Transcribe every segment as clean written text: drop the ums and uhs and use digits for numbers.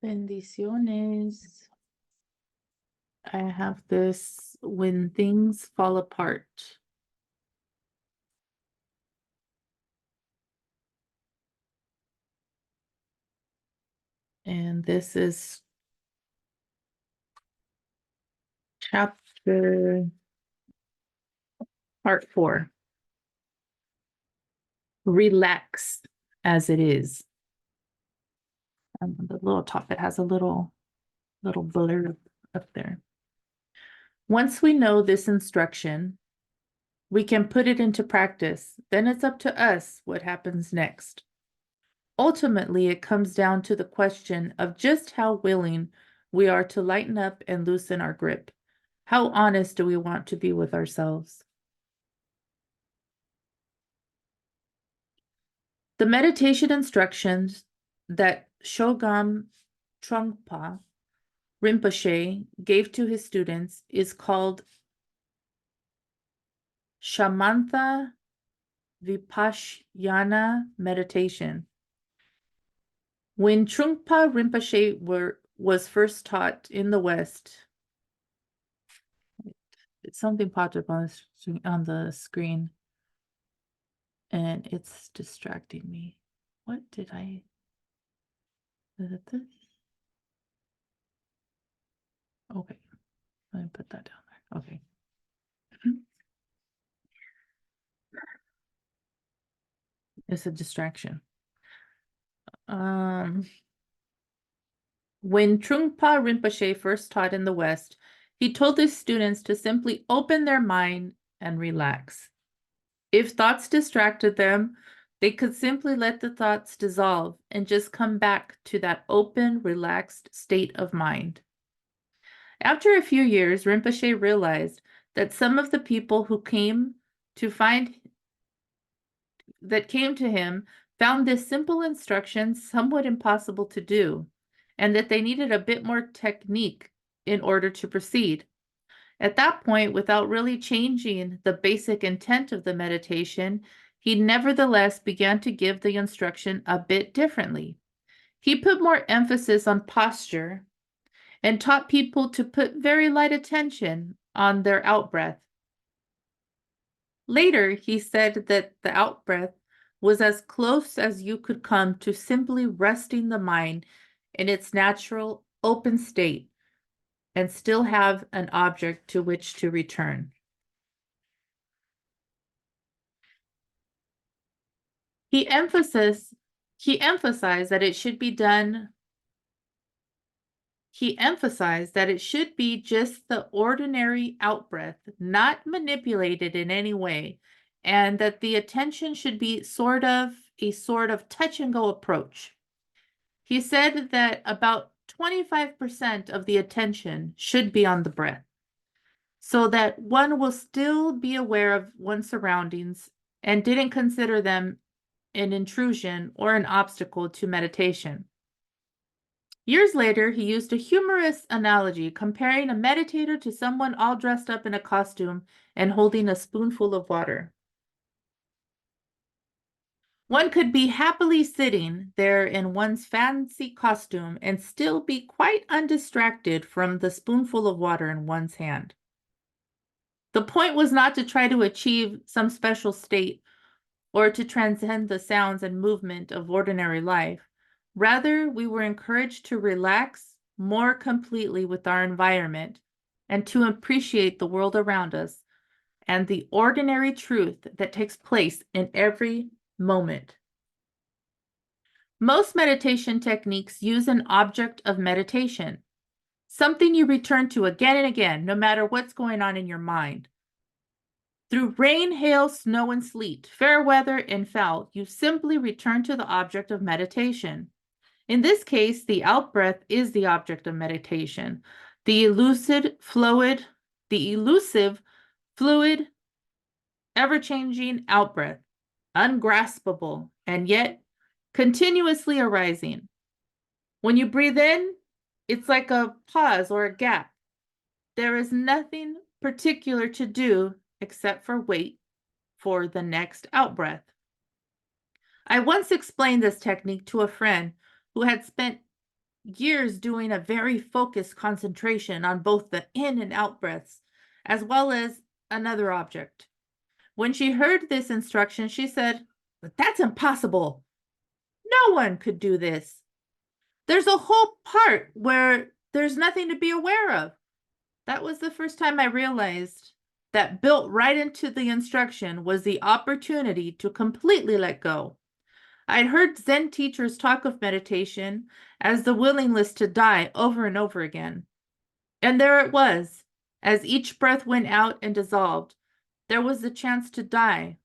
Bendiciones. I have this when things fall apart. And this is chapter part 4. Relax as it is. The little top, it has a little blurb up there. Once we know this instruction, we can put it into practice. Then it's up to us what happens next. Ultimately, it comes down to the question of just how willing we are to lighten up and loosen our grip. How honest do we want to be with ourselves? The meditation instructions that Shogam Trungpa Rinpoche gave to his students is called Shamantha Vipassana meditation. When Trungpa Rinpoche was first taught in the West, something popped up on the screen, and it's distracting me. What did I? Is it this? Okay, let me put that down there. Okay. It's a distraction. When Trungpa Rinpoche first taught in the West, he told his students to simply open their mind and relax. If thoughts distracted them, they could simply let the thoughts dissolve and just come back to that open, relaxed state of mind. After a few years, Rinpoche realized that some of the people who came to him found this simple instruction somewhat impossible to do, and that they needed a bit more technique in order to proceed. At that point, without really changing the basic intent of the meditation, he nevertheless began to give the instruction a bit differently. He put more emphasis on posture and taught people to put very light attention on their out-breath. Later, he said that the out-breath was as close as you could come to simply resting the mind in its natural open state and still have an object to which to return. He emphasized that it should be done. He emphasized that it should be just the ordinary out-breath, not manipulated in any way, and that the attention should be a sort of touch-and-go approach. He said that about 25% of the attention should be on the breath, so that one will still be aware of one's surroundings and didn't consider them an intrusion or an obstacle to meditation. Years later, he used a humorous analogy, comparing a meditator to someone all dressed up in a costume and holding a spoonful of water. One could be happily sitting there in one's fancy costume and still be quite undistracted from the spoonful of water in one's hand. The point was not to try to achieve some special state or to transcend the sounds and movement of ordinary life. Rather, we were encouraged to relax more completely with our environment and to appreciate the world around us and the ordinary truth that takes place in every moment. Most meditation techniques use an object of meditation, something you return to again and again, no matter what's going on in your mind. Through rain, hail, snow, and sleet, fair weather and foul, you simply return to the object of meditation. In this case, the out-breath is the object of meditation. The elusive, fluid, ever-changing out-breath, ungraspable, and yet continuously arising. When you breathe in, it's like a pause or a gap. There is nothing particular to do except for wait for the next out-breath. I once explained this technique to a friend who had spent years doing a very focused concentration on both the in and out breaths, as well as another object. When she heard this instruction, she said, "But that's impossible. No one could do this. There's a whole part where there's nothing to be aware of." That was the first time I realized that built right into the instruction was the opportunity to completely let go. I'd heard Zen teachers talk of meditation as the willingness to die over and over again. And there it was. As each breath went out and dissolved, there was the chance to die.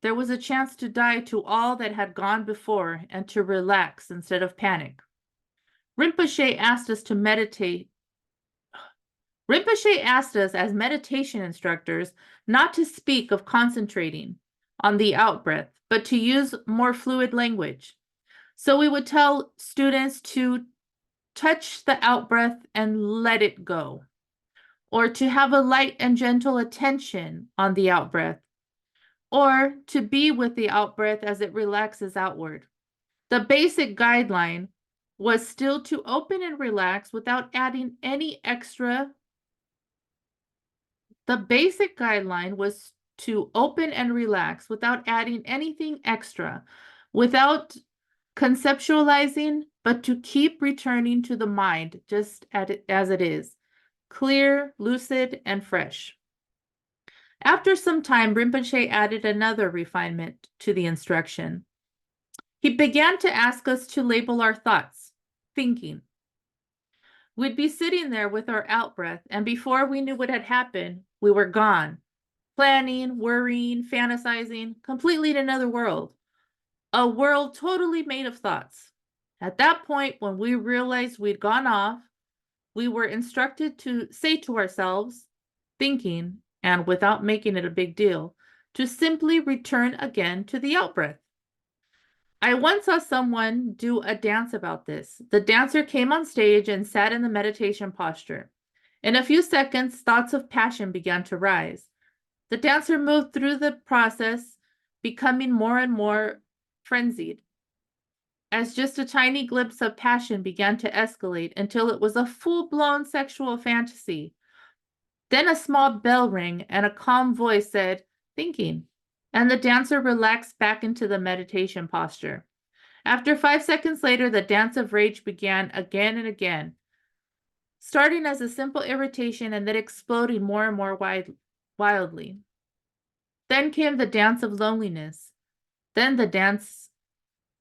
There was a chance to die to all that had gone before and to relax instead of panic. Rinpoche asked us to meditate. Rinpoche asked us as meditation instructors not to speak of concentrating on the out-breath, but to use more fluid language. So we would tell students to touch the out-breath and let it go, or to have a light and gentle attention on the out-breath, or to be with the out-breath as it relaxes outward. The basic guideline was still to open and relax without adding any extra. The basic guideline was to open and relax without adding anything extra, without conceptualizing, but to keep returning to the mind just as it is, clear, lucid, and fresh. After some time, Rinpoche added another refinement to the instruction. He began to ask us to label our thoughts, thinking. We'd be sitting there with our out-breath, and before we knew what had happened, we were gone, planning, worrying, fantasizing, completely in another world, a world totally made of thoughts. At that point, when we realized we'd gone off, we were instructed to say to ourselves, thinking, and without making it a big deal, to simply return again to the out-breath. I once saw someone do a dance about this. The dancer came on stage and sat in the meditation posture. In a few seconds, thoughts of passion began to rise. The dancer moved through the process, becoming more and more frenzied, as just a tiny glimpse of passion began to escalate until it was a full-blown sexual fantasy. Then a small bell rang and a calm voice said, "Thinking," and the dancer relaxed back into the meditation posture. After 5 seconds later, the dance of rage began again and again, starting as a simple irritation and then exploding more and more wildly. Then came the dance of loneliness, then the dance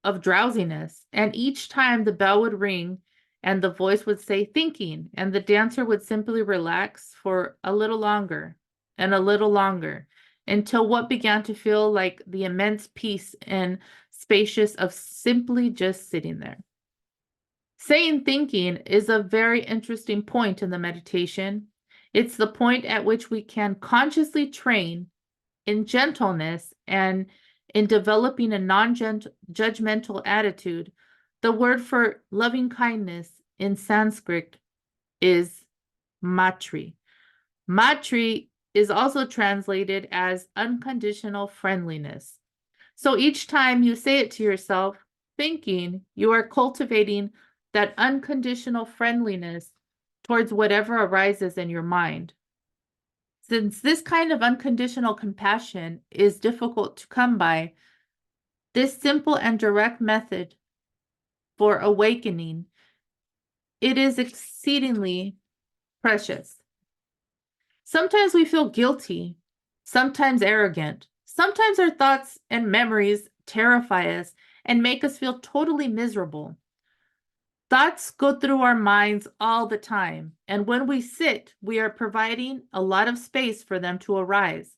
of drowsiness, and each time the bell would ring and the voice would say thinking, and the dancer would simply relax for a little longer and a little longer until what began to feel like the immense peace and spacious of simply just sitting there. Saying thinking is a very interesting point in the meditation. It's the point at which we can consciously train in gentleness and in developing a non-judgmental attitude. The word for loving kindness in Sanskrit is matri. Matri is also translated as unconditional friendliness. So each time you say it to yourself, thinking, you are cultivating that unconditional friendliness towards whatever arises in your mind. Since this kind of unconditional compassion is difficult to come by, this simple and direct method for awakening, it is exceedingly precious. Sometimes we feel guilty, sometimes arrogant. Sometimes our thoughts and memories terrify us and make us feel totally miserable. Thoughts go through our minds all the time, and when we sit, we are providing a lot of space for them to arise.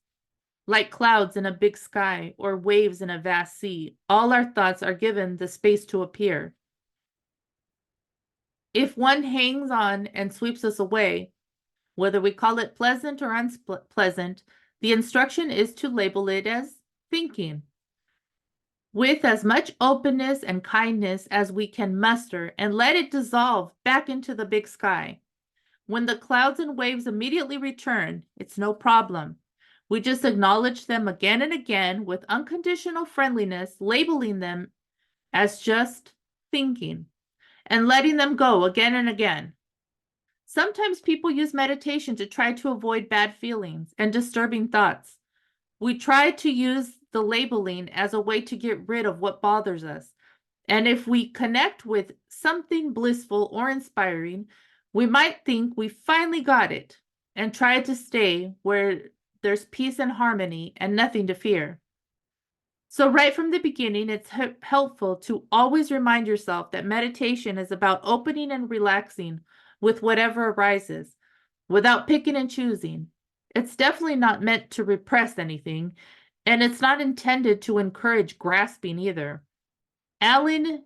Like clouds in a big sky or waves in a vast sea, all our thoughts are given the space to appear. If one hangs on and sweeps us away, whether we call it pleasant or unpleasant, the instruction is to label it as thinking, with as much openness and kindness as we can muster, and let it dissolve back into the big sky. When the clouds and waves immediately return, it's no problem. We just acknowledge them again and again with unconditional friendliness, labeling them as just thinking. and letting them go again and again. Sometimes people use meditation to try to avoid bad feelings and disturbing thoughts. We try to use the labeling as a way to get rid of what bothers us. And if we connect with something blissful or inspiring, we might think we finally got it and try to stay where there's peace and harmony and nothing to fear. So right from the beginning, it's helpful to always remind yourself that meditation is about opening and relaxing with whatever arises, without picking and choosing. It's definitely not meant to repress anything, and it's not intended to encourage grasping either. Allen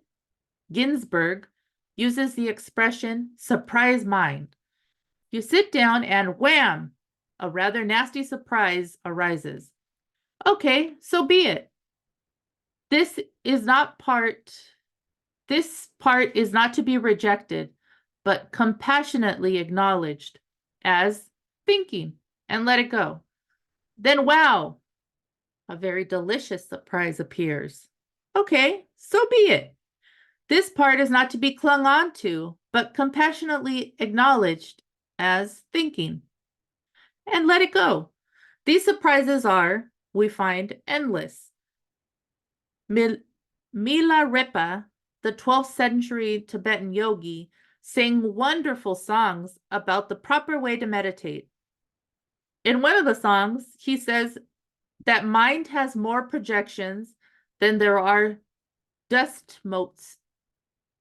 Ginsberg uses the expression surprise mind. You sit down and wham, a rather nasty surprise arises. Okay, so be it. This part is not to be rejected, but compassionately acknowledged as thinking and let it go. Then, wow, a very delicious surprise appears. Okay, so be it. This part is not to be clung on to, but compassionately acknowledged as thinking and let it go. These surprises are, we find, endless. Milarepa, the 12th century Tibetan yogi, sang wonderful songs about the proper way to meditate. In one of the songs, he says that mind has more projections than there are dust motes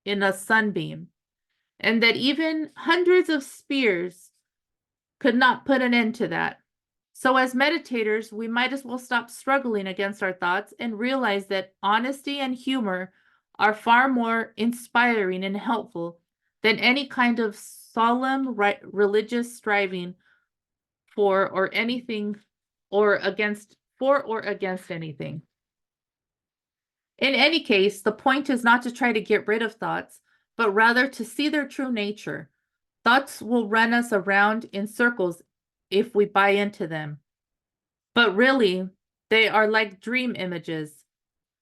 in a sunbeam, and that even hundreds of spears could not put an end to that. So as meditators, we might as well stop struggling against our thoughts and realize that honesty and humor are far more inspiring and helpful than any kind of solemn religious striving for or against anything. In any case, the point is not to try to get rid of thoughts, but rather to see their true nature. Thoughts will run us around in circles if we buy into them. But really, they are like dream images.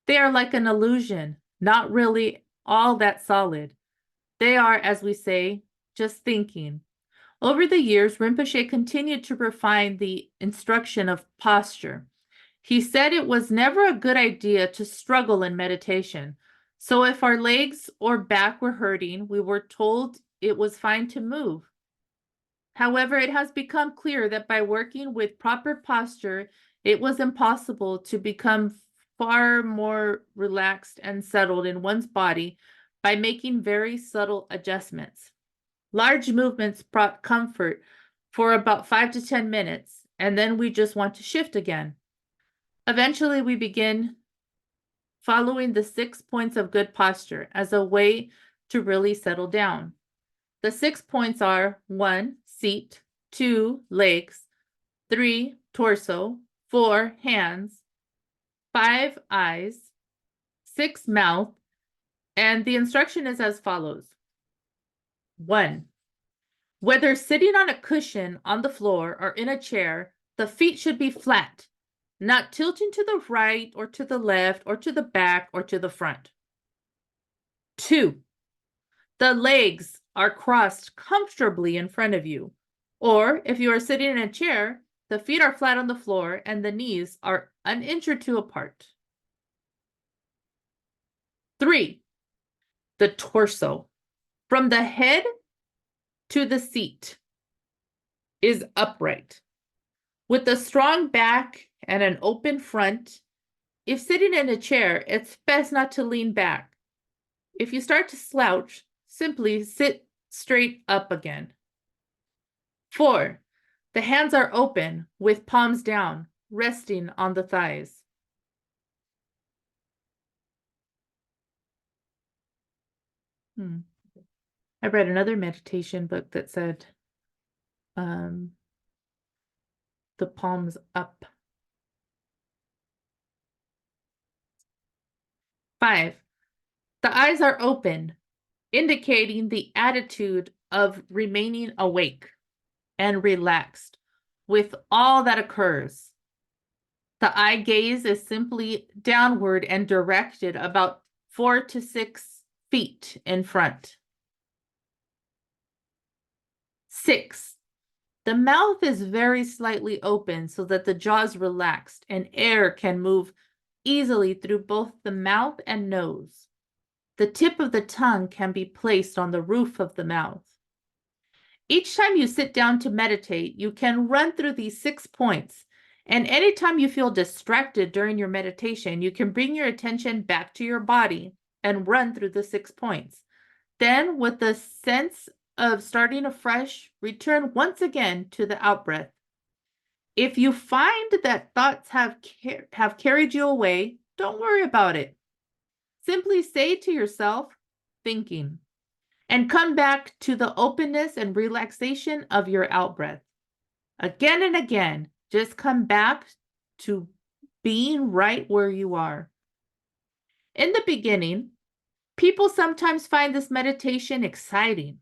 They are like an illusion, not really all that solid. They are, as we say, just thinking. Over the years, Rinpoche continued to refine the instruction of posture. He said it was never a good idea to struggle in meditation. So if our legs or back were hurting, we were told it was fine to move. However, it has become clear that by working with proper posture, it was impossible to become far more relaxed and settled in one's body by making very subtle adjustments. Large movements brought comfort for about 5 to 10 minutes, and then we just want to shift again. Eventually, we begin following the 6 points of good posture as a way to really settle down. The 6 points are 1, seat, 2, legs, 3, torso, 4, hands, 5, eyes, 6, mouth, and the instruction is as follows. 1, whether sitting on a cushion on the floor or in a chair, the feet should be flat, not tilting to the right or to the left or to the back or to the front. 2, the legs are crossed comfortably in front of you. Or if you are sitting in a chair, the feet are flat on the floor and the knees are an inch or two apart. 3, the torso, from the head to the seat, is upright. With a strong back and an open front, if sitting in a chair, it's best not to lean back. If you start to slouch, simply sit straight up again. 4, the hands are open with palms down, resting on the thighs. I read another meditation book that said the palms up. 5, the eyes are open, indicating the attitude of remaining awake and relaxed with all that occurs. The eye gaze is simply downward and directed about 4 to 6 feet in front. 6. The mouth is very slightly open so that the jaw is relaxed and air can move easily through both the mouth and nose. The tip of the tongue can be placed on the roof of the mouth. Each time you sit down to meditate, you can run through these 6 points. And anytime you feel distracted during your meditation, you can bring your attention back to your body and run through the 6 points. Then, with the sense of starting afresh, return once again to the out-breath. If you find that thoughts have carried you away, don't worry about it. Simply say to yourself, thinking, and come back to the openness and relaxation of your out-breath. Again and again, just come back to being right where you are. In the beginning, people sometimes find this meditation exciting.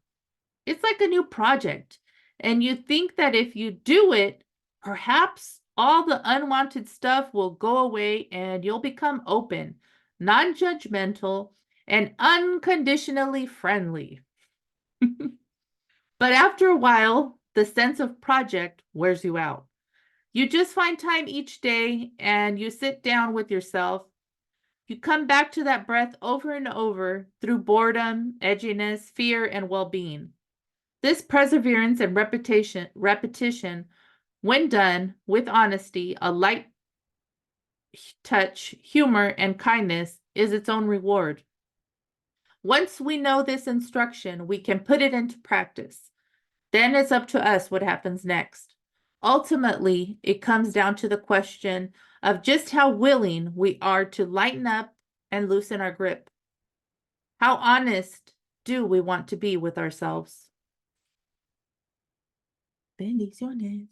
It's like a new project, and you think that if you do it, perhaps all the unwanted stuff will go away and you'll become open, non-judgmental, and unconditionally friendly. But after a while, the sense of project wears you out. You just find time each day and you sit down with yourself. You come back to that breath over and over through boredom, edginess, fear, and well-being. This perseverance and repetition, when done with honesty, a light touch, humor, and kindness, is its own reward. Once we know this instruction, we can put it into practice. Then it's up to us what happens next. Ultimately, it comes down to the question of just how willing we are to lighten up and loosen our grip. How honest do we want to be with ourselves? Bendiciones.